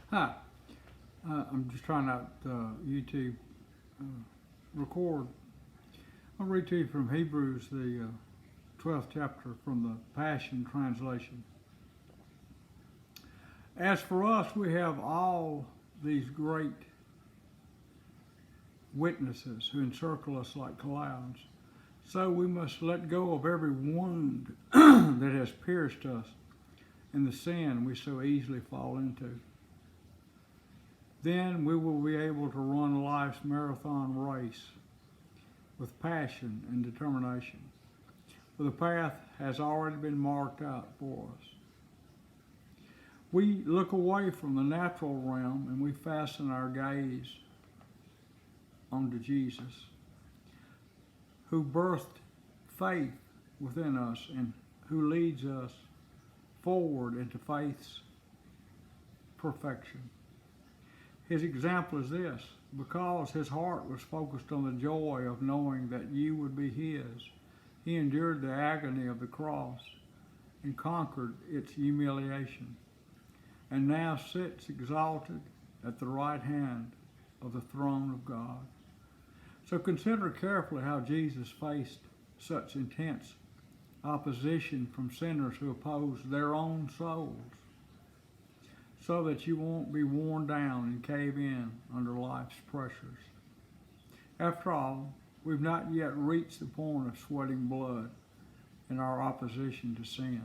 Hi, I'm just trying out YouTube record. I'll read to you from Hebrews, the 12th chapter from the Passion Translation. As for us, we have all these great witnesses who encircle us like clouds. So we must let go of every wound that has pierced us and the sin we so easily fall into. Then we will be able to run life's marathon race with passion and determination. For the path has already been marked out for us. We look away from the natural realm and we fasten our gaze onto Jesus, who birthed faith within us and who leads us forward into faith's perfection. His example is this: because his heart was focused on the joy of knowing that you would be his, he endured the agony of the cross and conquered its humiliation, and now sits exalted at the right hand of the throne of God. So consider carefully how Jesus faced such intense opposition from sinners who opposed their own souls, so that you won't be worn down and cave in under life's pressures. After all, we've not yet reached the point of sweating blood in our opposition to sin.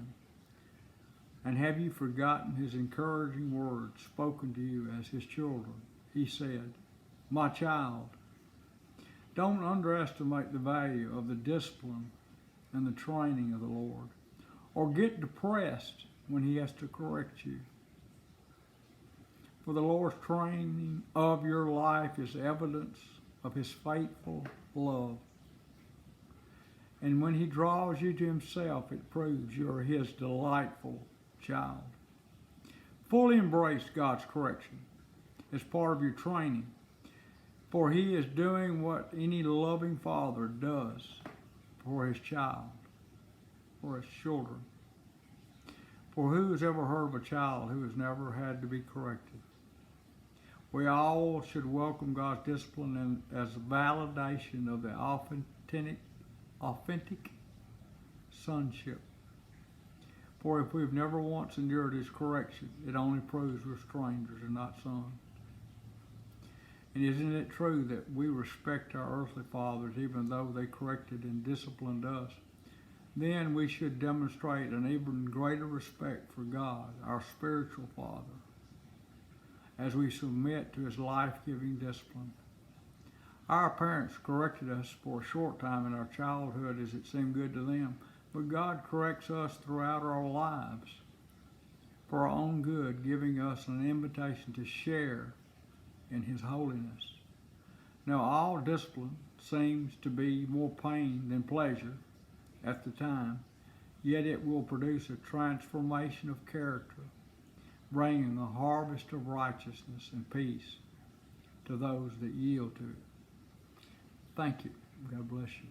And have you forgotten his encouraging words spoken to you as his children? He said, "My child, don't underestimate the value of the discipline and the training of the Lord, or get depressed when he has to correct you. For the Lord's training of your life is evidence of his faithful love. And when he draws you to himself, it proves you are his delightful child. Fully embrace God's correction as part of your training, for he is doing what any loving father does for his child, for his children. For who has ever heard of a child who has never had to be corrected? We all should welcome God's discipline as a validation of the authentic sonship. For if we've never once endured his correction, it only proves we're strangers and not sons. And isn't it true that we respect our earthly fathers even though they corrected and disciplined us? Then we should demonstrate an even greater respect for God, our spiritual Father, as we submit to his life-giving discipline. Our parents corrected us for a short time in our childhood as it seemed good to them, but God corrects us throughout our lives for our own good, giving us an invitation to share in his holiness. Now, all discipline seems to be more pain than pleasure at the time, yet it will produce a transformation of character, bringing a harvest of righteousness and peace to those that yield to it. Thank you. God bless you.